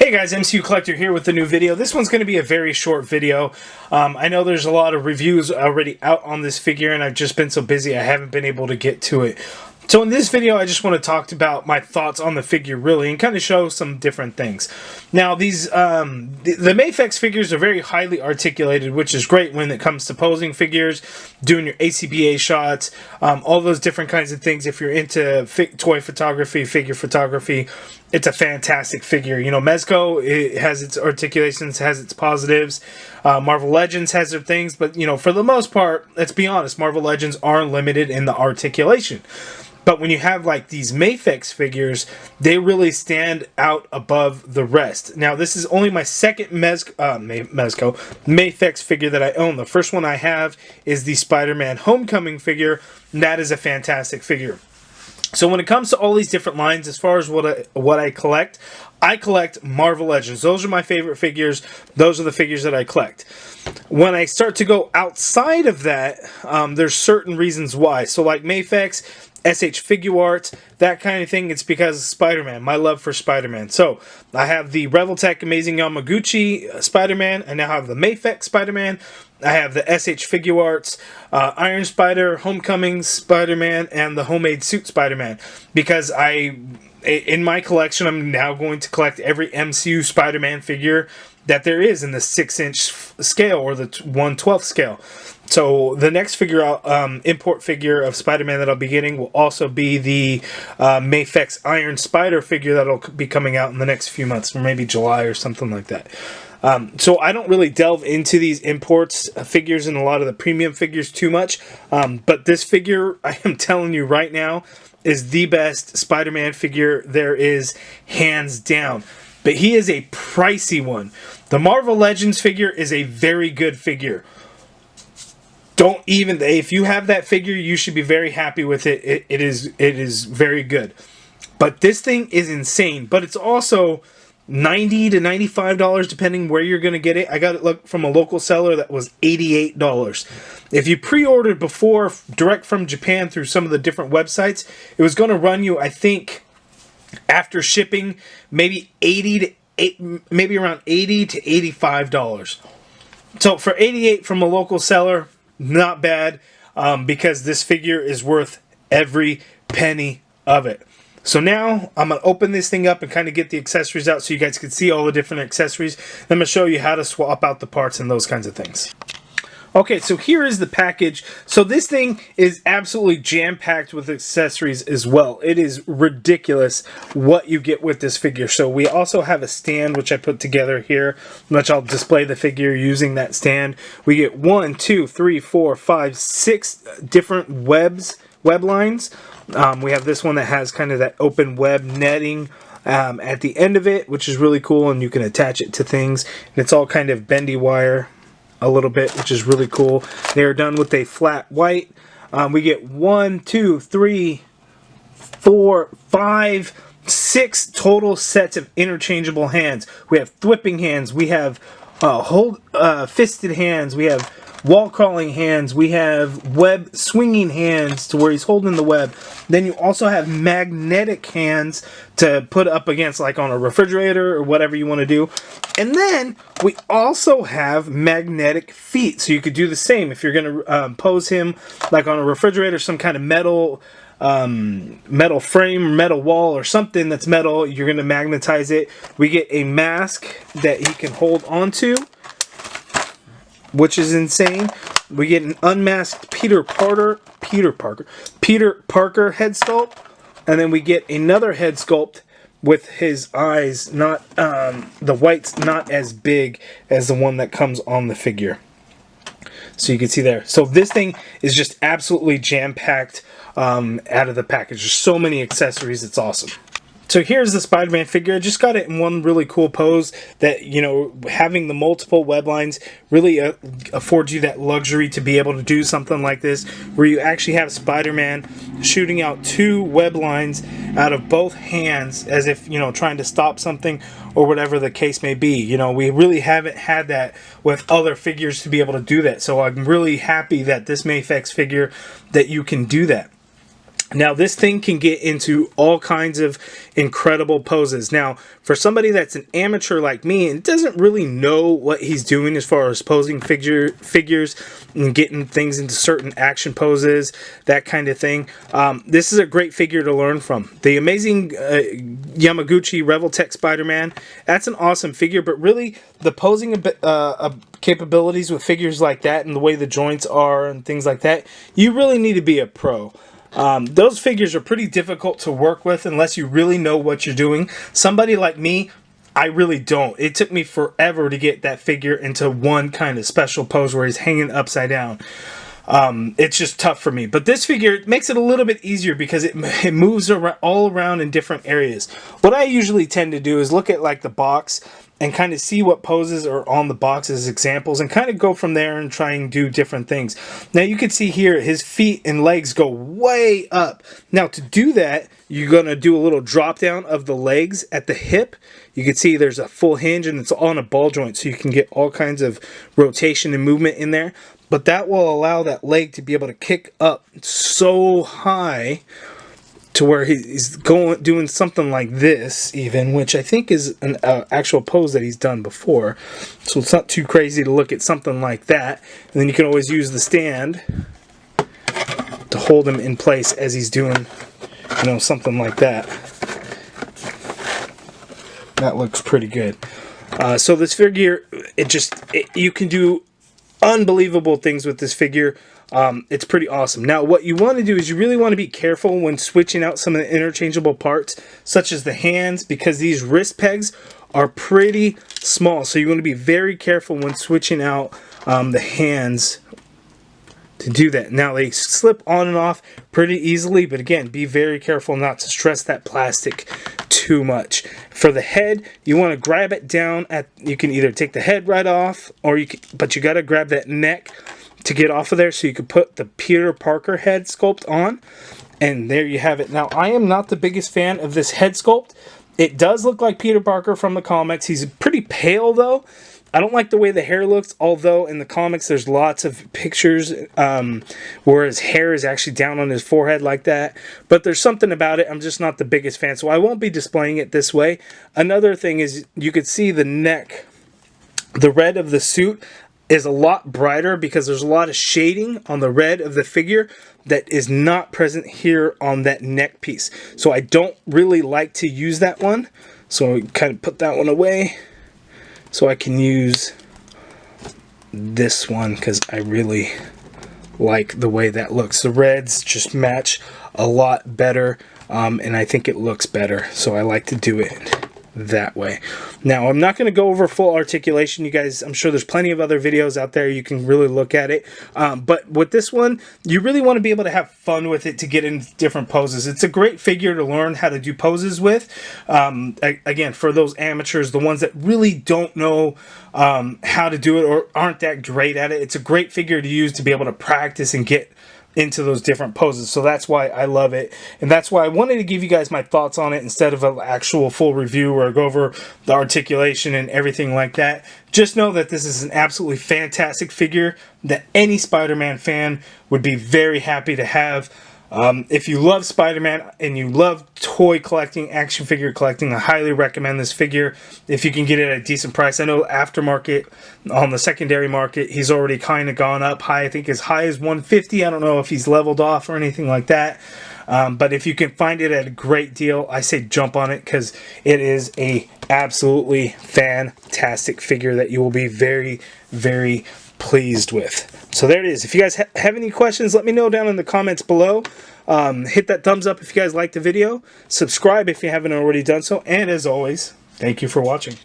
Hey guys, MCU Collector here with a new video. This one's going to be a very short video. I know there's a lot of reviews already out on this figure and I've just been so busy I haven't been able to get to it. So in this video I just want to talk about my thoughts on the figure really and kind of show some different things. Now these the Mafex figures are very highly articulated, which is great when it comes to posing figures, doing your ACBA shots, all those different kinds of things. If you're into toy photography, figure photography, it's a fantastic figure. You know, Mezco, it has its articulations, has its positives. Marvel Legends has their things, but you know, for the most part, let's be honest, Marvel Legends are limited in the articulation. But when you have like these Mafex figures, they really stand out above the rest. Now, this is only my second Mafex figure that I own. The first one I have is the Spider-Man Homecoming figure, and that is a fantastic figure. So when it comes to all these different lines, as far as what I collect Marvel Legends. Those are my favorite figures. Those are the figures that I collect. When I start to go outside of that, there's certain reasons why. So like Mafex, SH Figure Arts, that kind of thing, it's because of Spider-Man, my love for Spider-Man. So, I have the Reveltech Amazing Yamaguchi Spider-Man, I now have the Mafex Spider-Man, I have the SH Figure Arts, Iron Spider, Homecoming Spider-Man, and the Homemade Suit Spider-Man. Because in my collection, I'm now going to collect every MCU Spider-Man figure that there is in the 6-inch scale or the 1/12 scale. So the next figure, import figure of Spider-Man that I'll be getting will also be the Mafex Iron Spider figure that'll be coming out in the next few months, or maybe July or something like that. So I don't really delve into these imports figures and a lot of the premium figures too much, but this figure, I am telling you right now, is the best Spider-Man figure there is, hands down. But he is a pricey one. The Marvel Legends figure is a very good figure. If you have that figure, you should be very happy with it. It is very good. But this thing is insane. But it's also $90 to $95 depending where you're going to get it. I got it from a local seller that was $88. If you pre-ordered before, direct from Japan through some of the different websites, it was going to run you, I think, after shipping, maybe around $80 to $85. So for $88 from a local seller, not bad, because this figure is worth every penny of it. So now I'm going to open this thing up and kind of get the accessories out so you guys can see all the different accessories. I'm going to show you how to swap out the parts and those kinds of things. Okay, so here is the package. So this thing is absolutely jam-packed with accessories as well. It is ridiculous what you get with this figure. So we also have a stand which I put together here, which I'll display the figure using that stand. We get 1, 2, 3, 4, 5, 6 different web lines. We have this one that has kind of that open web netting at the end of it, which is really cool, and you can attach it to things. And it's all kind of bendy wire a little bit, which is really cool. They are done with a flat white. We get 1, 2, 3, 4, 5, 6 total sets of interchangeable hands. We have thwipping hands. We have fisted hands. We have wall crawling hands. We have web swinging hands to where he's holding the web. Then you also have magnetic hands to put up against, like on a refrigerator or whatever you want to do. And then we also have magnetic feet, so you could do the same if you're going to pose him like on a refrigerator, some kind of metal frame, metal wall, or something that's metal. You're going to magnetize it. We get a mask that he can hold onto, which is insane. We get an unmasked Peter Parker head sculpt, and then we get another head sculpt with his eyes not the white's not as big as the one that comes on the figure. So you can see there. So this thing is just absolutely jam-packed out of the package. There's so many accessories, it's awesome. So here's the Spider-Man figure. I just got it in one really cool pose that, you know, having the multiple web lines really affords you that luxury to be able to do something like this, where you actually have Spider-Man shooting out 2 web lines out of both hands as if, you know, trying to stop something or whatever the case may be. You know, we really haven't had that with other figures to be able to do that. So I'm really happy that this Mafex figure, that you can do that. Now, this thing can get into all kinds of incredible poses. Now, for somebody that's an amateur like me and doesn't really know what he's doing as far as posing figures and getting things into certain action poses, that kind of thing, this is a great figure to learn from. The amazing Yamaguchi Revoltech Spider-Man, that's an awesome figure, but really the posing capabilities with figures like that and the way the joints are and things like that, you really need to be a pro. Those figures are pretty difficult to work with unless you really know what you're doing. Somebody like me, I really don't. It took me forever to get that figure into one kind of special pose where he's hanging upside down. It's just tough for me. But this figure makes it a little bit easier because it moves around, all around in different areas. What I usually tend to do is look at like the box and kind of see what poses are on the box as examples and kind of go from there and try and do different things. Now you can see here his feet and legs go way up. Now to do that, you're going to do a little drop down of the legs at the hip. You can see there's a full hinge and it's on a ball joint, so you can get all kinds of rotation and movement in there. But that will allow that leg to be able to kick up so high to where he's doing something like this even, which I think is an actual pose that he's done before. So it's not too crazy to look at something like that. And then you can always use the stand to hold him in place as he's doing, you know, something like that. That looks pretty good. So this figure, you can do unbelievable things with this figure. It's pretty awesome. Now, what you want to do is you really want to be careful when switching out some of the interchangeable parts, such as the hands, because these wrist pegs are pretty small. So you want to be very careful when switching out the hands to do that. Now, they slip on and off pretty easily, but again, be very careful not to stress that plastic too much. For the head, you want to grab it down you can either take the head right off, or but you got to grab that neck to get off of there so you can put the Peter Parker head sculpt on. And there you have it. Now, I am not the biggest fan of this head sculpt. It does look like Peter Parker from the comics. He's pretty pale though. I don't like the way the hair looks, although in the comics there's lots of pictures where his hair is actually down on his forehead like that. But there's something about it. I'm just not the biggest fan, so I won't be displaying it this way. Another thing is you could see the neck, the red of the suit is a lot brighter because there's a lot of shading on the red of the figure that is not present here on that neck piece. So I don't really like to use that one. So I kind of put that one away so I can use this one because I really like the way that looks. The reds just match a lot better and I think it looks better. So I like to do it that way. Now, I'm not going to go over full articulation. You guys, I'm sure there's plenty of other videos out there you can really look at it. But with this one, you really want to be able to have fun with it to get in different poses. It's a great figure to learn how to do poses with. Again, for those amateurs, the ones that really don't know how to do it or aren't that great at it, it's a great figure to use to be able to practice and get into those different poses. So that's why I love it, and that's why I wanted to give you guys my thoughts on it instead of an actual full review or go over the articulation and everything like that. Just know that this is an absolutely fantastic figure that any Spider-Man fan would be very happy to have. If you love Spider-Man and you love toy collecting, action figure collecting, I highly recommend this figure if you can get it at a decent price. I know aftermarket, on the secondary market, he's already kind of gone up high. I think as high as $150. I don't know if he's leveled off or anything like that. But if you can find it at a great deal, I say jump on it because it is a absolutely fantastic figure that you will be very, very pleased with. So there it is. If you guys have any questions, let me know down in the comments below. Hit that thumbs up if you guys liked the video. Subscribe if you haven't already done so. And as always, thank you for watching.